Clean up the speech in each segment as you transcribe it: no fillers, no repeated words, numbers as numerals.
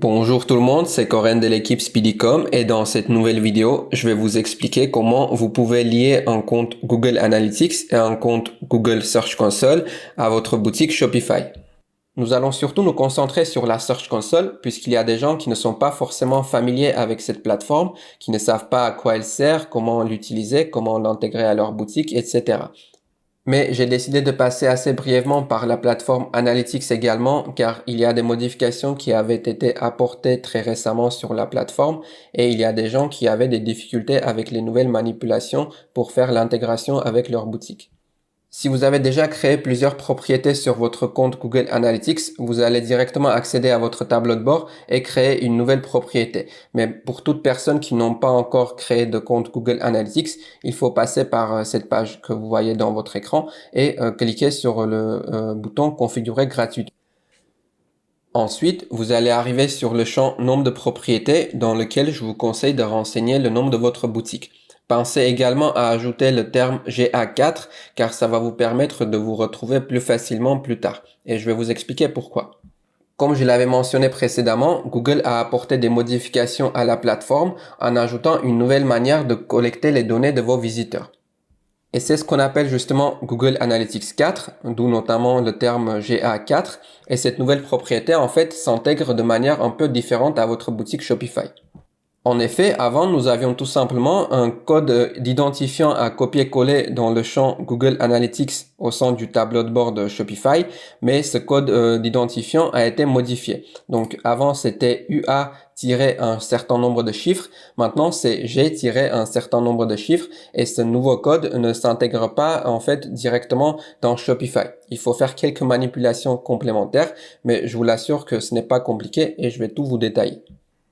Bonjour tout le monde, c'est Corinne de l'équipe Speedycom et dans cette nouvelle vidéo, je vais vous expliquer comment vous pouvez lier un compte Google Analytics et un compte Google Search Console à votre boutique Shopify. Nous allons surtout nous concentrer sur la Search Console puisqu'il y a des gens qui ne sont pas forcément familiers avec cette plateforme, qui ne savent pas à quoi elle sert, comment l'utiliser, comment l'intégrer à leur boutique, etc. Mais j'ai décidé de passer assez brièvement par la plateforme Analytics également, car il y a des modifications qui avaient été apportées très récemment sur la plateforme et il y a des gens qui avaient des difficultés avec les nouvelles manipulations pour faire l'intégration avec leur boutique. Si vous avez déjà créé plusieurs propriétés sur votre compte Google Analytics, vous allez directement accéder à votre tableau de bord et créer une nouvelle propriété. Mais pour toute personne qui n'ont pas encore créé de compte Google Analytics, il faut passer par cette page que vous voyez dans votre écran et cliquer sur le bouton Configurer gratuitement. Ensuite, vous allez arriver sur le champ Nombre de propriétés dans lequel je vous conseille de renseigner le nom de votre boutique. Pensez également à ajouter le terme GA4 car ça va vous permettre de vous retrouver plus facilement plus tard. Et je vais vous expliquer pourquoi. Comme je l'avais mentionné précédemment, Google a apporté des modifications à la plateforme en ajoutant une nouvelle manière de collecter les données de vos visiteurs. Et c'est ce qu'on appelle justement Google Analytics 4, d'où notamment le terme GA4. Et cette nouvelle propriété, en fait, s'intègre de manière un peu différente à votre boutique Shopify. En effet, avant, nous avions tout simplement un code d'identifiant à copier-coller dans le champ Google Analytics au sein du tableau de bord de Shopify, mais ce code d'identifiant a été modifié. Donc avant, c'était UA-un certain nombre de chiffres. Maintenant, c'est G-un certain nombre de chiffres et ce nouveau code ne s'intègre pas en fait directement dans Shopify. Il faut faire quelques manipulations complémentaires, mais je vous l'assure que ce n'est pas compliqué et je vais tout vous détailler.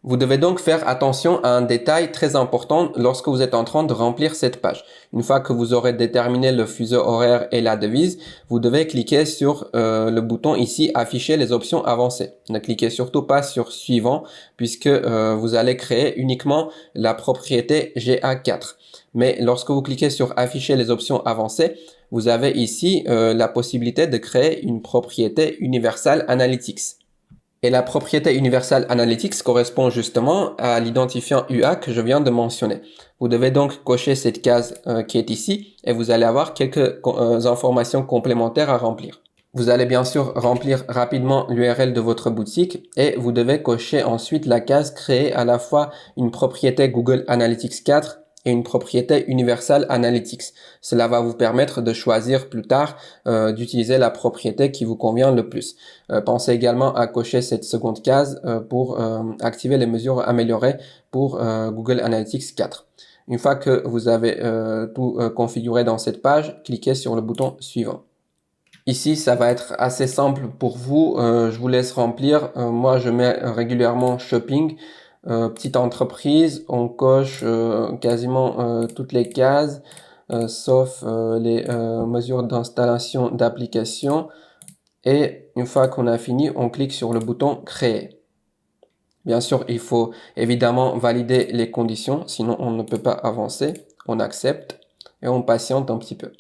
Vous devez donc faire attention à un détail très important lorsque vous êtes en train de remplir cette page. Une fois que vous aurez déterminé le fuseau horaire et la devise, vous devez cliquer sur le bouton ici Afficher les options avancées. Ne cliquez surtout pas sur Suivant puisque vous allez créer uniquement la propriété GA4. Mais lorsque vous cliquez sur Afficher les options avancées, vous avez ici la possibilité de créer une propriété Universal Analytics. Et la propriété Universal Analytics correspond justement à l'identifiant UA que je viens de mentionner. Vous devez donc cocher cette case qui est ici et vous allez avoir quelques informations complémentaires à remplir. Vous allez bien sûr remplir rapidement l'URL de votre boutique et vous devez cocher ensuite la case créer à la fois une propriété Google Analytics 4 et une propriété Universal Analytics. Cela va vous permettre de choisir plus tard d'utiliser la propriété qui vous convient le plus. Pensez également à cocher cette seconde case pour activer les mesures améliorées pour Google Analytics 4. Une fois que vous avez tout configuré dans cette page, cliquez sur le bouton suivant. Ici, ça va être assez simple pour vous. Je vous laisse remplir. Moi, je mets régulièrement shopping. Petite entreprise, on coche quasiment toutes les cases, sauf les mesures d'installation d'application. Et une fois qu'on a fini, on clique sur le bouton Créer. Bien sûr, il faut évidemment valider les conditions, sinon on ne peut pas avancer. On accepte et on patiente un petit peu.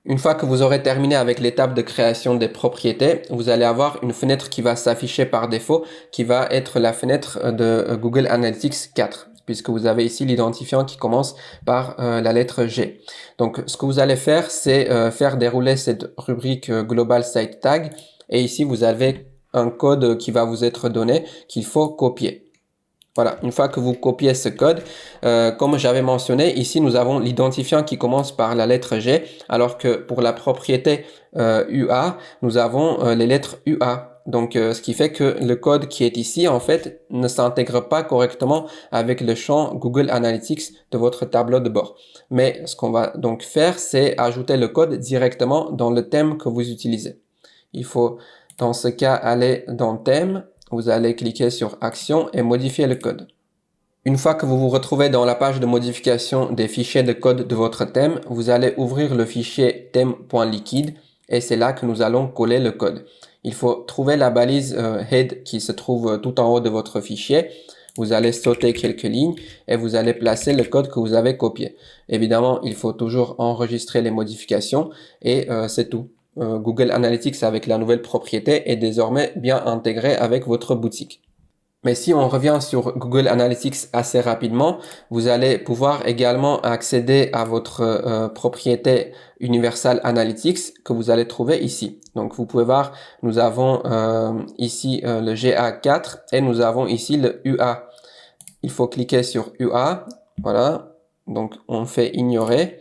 Une fois que vous aurez terminé avec l'étape de création des propriétés, vous allez avoir une fenêtre qui va s'afficher par défaut, qui va être la fenêtre de Google Analytics 4, puisque vous avez ici l'identifiant qui commence par la lettre G. Donc, ce que vous allez faire, c'est faire dérouler cette rubrique Global Site Tag, et ici, vous avez un code qui va vous être donné qu'il faut copier. Voilà, une fois que vous copiez ce code, comme j'avais mentionné, ici nous avons l'identifiant qui commence par la lettre G, alors que pour la propriété UA, nous avons les lettres UA. Donc, ce qui fait que le code qui est ici, en fait, ne s'intègre pas correctement avec le champ Google Analytics de votre tableau de bord. Mais ce qu'on va donc faire, c'est ajouter le code directement dans le thème que vous utilisez. Il faut, dans ce cas, aller dans Thème. Vous allez cliquer sur Action et modifier le code. Une fois que vous vous retrouvez dans la page de modification des fichiers de code de votre thème, vous allez ouvrir le fichier thème.liquide et c'est là que nous allons coller le code. Il faut trouver la balise head qui se trouve tout en haut de votre fichier. Vous allez sauter quelques lignes et vous allez placer le code que vous avez copié. Évidemment, il faut toujours enregistrer les modifications et c'est tout. Google Analytics avec la nouvelle propriété est désormais bien intégré avec votre boutique. Mais si on revient sur Google Analytics assez rapidement, vous allez pouvoir également accéder à votre propriété Universal Analytics que vous allez trouver ici. Donc vous pouvez voir, nous avons ici le GA4 et nous avons ici le UA. Il faut cliquer sur UA, voilà, donc on fait ignorer.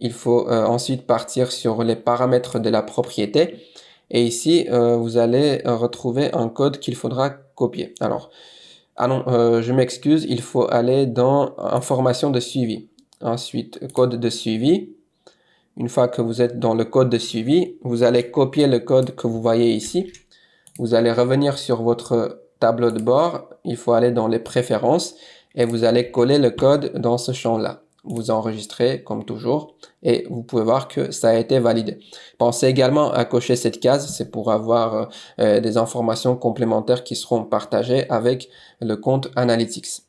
Il faut ensuite partir sur les paramètres de la propriété. Et ici, vous allez retrouver un code qu'il faudra copier. Alors, je m'excuse, il faut aller dans information de suivi. Ensuite, code de suivi. Une fois que vous êtes dans le code de suivi, vous allez copier le code que vous voyez ici. Vous allez revenir sur votre tableau de bord. Il faut aller dans les préférences et vous allez coller le code dans ce champ-là. Vous enregistrez comme toujours et vous pouvez voir que ça a été validé. Pensez également à cocher cette case, c'est pour avoir des informations complémentaires qui seront partagées avec le compte Analytics.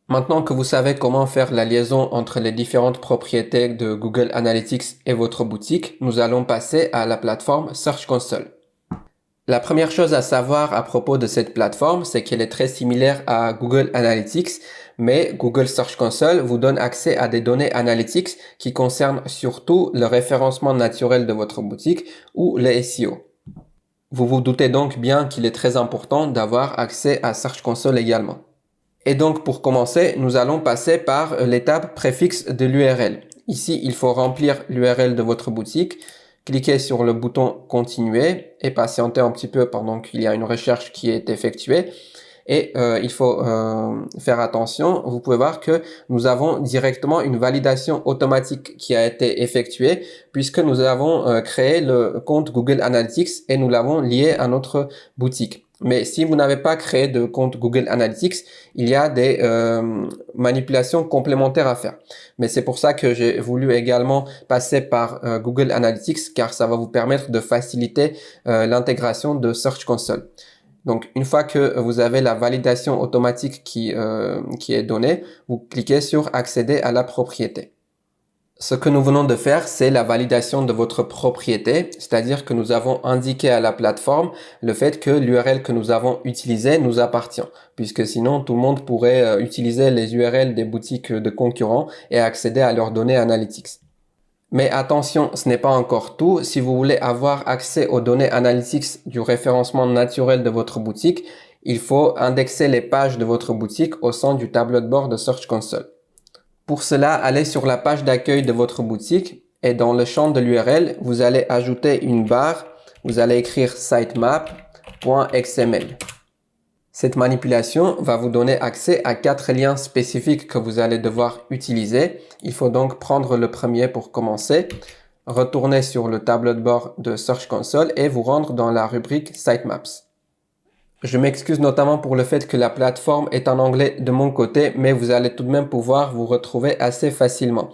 Maintenant que vous savez comment faire la liaison entre les différentes propriétés de Google Analytics et votre boutique, nous allons passer à la plateforme Search Console. La première chose à savoir à propos de cette plateforme, c'est qu'elle est très similaire à Google Analytics, mais Google Search Console vous donne accès à des données analytics qui concernent surtout le référencement naturel de votre boutique ou les SEO. Vous vous doutez donc bien qu'il est très important d'avoir accès à Search Console également. Et donc pour commencer, nous allons passer par l'étape préfixe de l'URL. Ici, il faut remplir l'URL de votre boutique. Cliquez sur le bouton continuer et patientez un petit peu pendant qu'il y a une recherche qui est effectuée. Et il faut faire attention. Vous pouvez voir que nous avons directement une validation automatique qui a été effectuée puisque nous avons créé le compte Google Analytics et nous l'avons lié à notre boutique. Mais si vous n'avez pas créé de compte Google Analytics, il y a des manipulations complémentaires à faire. Mais c'est pour ça que j'ai voulu également passer par Google Analytics car ça va vous permettre de faciliter l'intégration de Search Console. Donc, une fois que vous avez la validation automatique qui est donnée, vous cliquez sur accéder à la propriété. Ce que nous venons de faire, c'est la validation de votre propriété, c'est-à-dire que nous avons indiqué à la plateforme le fait que l'URL que nous avons utilisé nous appartient, puisque sinon tout le monde pourrait utiliser les URL des boutiques de concurrents et accéder à leurs données analytics. Mais attention, ce n'est pas encore tout. Si vous voulez avoir accès aux données analytics du référencement naturel de votre boutique, il faut indexer les pages de votre boutique au sein du tableau de bord de Search Console. Pour cela, allez sur la page d'accueil de votre boutique et dans le champ de l'URL, vous allez ajouter une barre. Vous allez écrire sitemap.xml. Cette manipulation va vous donner accès à 4 liens spécifiques que vous allez devoir utiliser. Il faut donc prendre le premier pour commencer, retourner sur le tableau de bord de Search Console et vous rendre dans la rubrique Sitemaps. Je m'excuse notamment pour le fait que la plateforme est en anglais de mon côté, mais vous allez tout de même pouvoir vous retrouver assez facilement.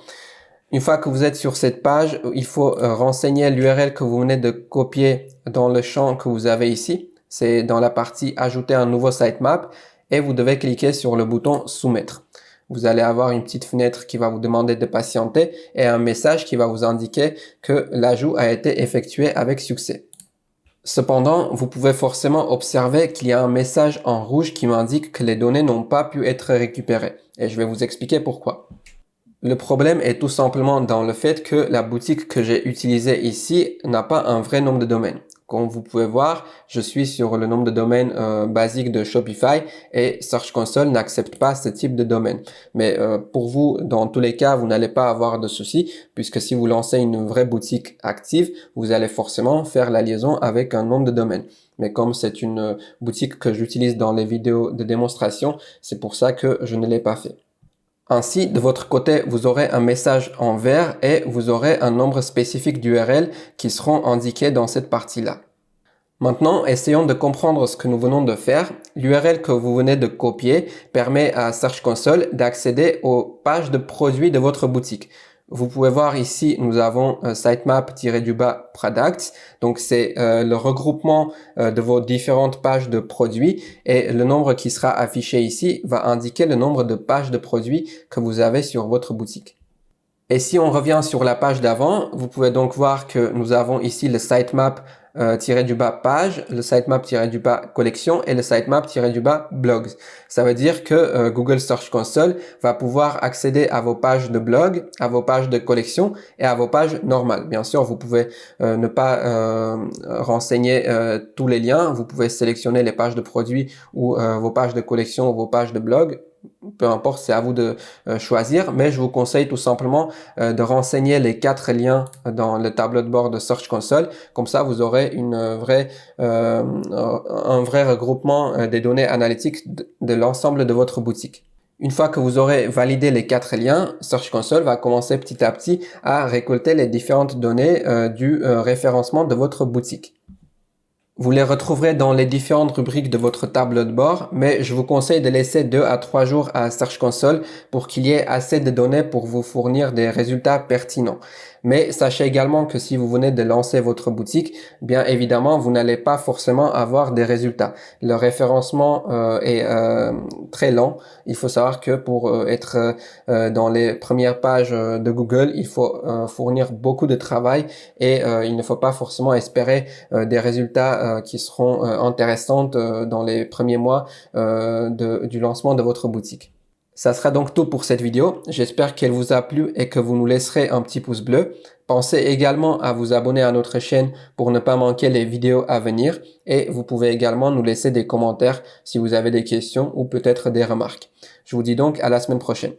Une fois que vous êtes sur cette page, il faut renseigner l'URL que vous venez de copier dans le champ que vous avez ici. C'est dans la partie ajouter un nouveau sitemap et vous devez cliquer sur le bouton soumettre. Vous allez avoir une petite fenêtre qui va vous demander de patienter et un message qui va vous indiquer que l'ajout a été effectué avec succès. Cependant, vous pouvez forcément observer qu'il y a un message en rouge qui m'indique que les données n'ont pas pu être récupérées. Et je vais vous expliquer pourquoi. Le problème est tout simplement dans le fait que la boutique que j'ai utilisée ici n'a pas un vrai nom de domaine. Comme vous pouvez voir, je suis sur le nom de domaine basique de Shopify et Search Console n'accepte pas ce type de domaine. Mais pour vous, dans tous les cas, vous n'allez pas avoir de soucis puisque si vous lancez une vraie boutique active, vous allez forcément faire la liaison avec un nom de domaine. Mais comme c'est une boutique que j'utilise dans les vidéos de démonstration, c'est pour ça que je ne l'ai pas fait. Ainsi, de votre côté, vous aurez un message en vert et vous aurez un nombre spécifique d'URL qui seront indiqués dans cette partie-là. Maintenant, essayons de comprendre ce que nous venons de faire. L'URL que vous venez de copier permet à Search Console d'accéder aux pages de produits de votre boutique. Vous pouvez voir ici, nous avons sitemap-products. Donc, c'est le regroupement de vos différentes pages de produits et le nombre qui sera affiché ici va indiquer le nombre de pages de produits que vous avez sur votre boutique. Et si on revient sur la page d'avant, vous pouvez donc voir que nous avons ici le sitemap tiré du bas page, le sitemap tiré du bas collection et le sitemap tiré du bas blogs. Ça veut dire que Google Search Console va pouvoir accéder à vos pages de blog, à vos pages de collection et à vos pages normales. Bien sûr, vous pouvez ne pas renseigner tous les liens. Vous pouvez sélectionner les pages de produits ou vos pages de collection ou vos pages de blog. Peu importe, c'est à vous de choisir, mais je vous conseille tout simplement de renseigner les 4 liens dans le tableau de bord de Search Console. Comme ça, vous aurez un vrai regroupement des données analytiques de l'ensemble de votre boutique. Une fois que vous aurez validé les 4 liens, Search Console va commencer petit à petit à récolter les différentes données du référencement de votre boutique. Vous les retrouverez dans les différentes rubriques de votre tableau de bord, mais je vous conseille de laisser 2 à 3 jours à Search Console pour qu'il y ait assez de données pour vous fournir des résultats pertinents. Mais sachez également que si vous venez de lancer votre boutique, bien évidemment, vous n'allez pas forcément avoir des résultats. Le référencement est très lent. Il faut savoir que pour être dans les premières pages de Google, il faut fournir beaucoup de travail et il ne faut pas forcément espérer des résultats qui seront intéressantes dans les premiers mois du lancement de votre boutique. Ça sera donc tout pour cette vidéo. J'espère qu'elle vous a plu et que vous nous laisserez un petit pouce bleu. Pensez également à vous abonner à notre chaîne pour ne pas manquer les vidéos à venir. Et vous pouvez également nous laisser des commentaires si vous avez des questions ou peut-être des remarques. Je vous dis donc à la semaine prochaine.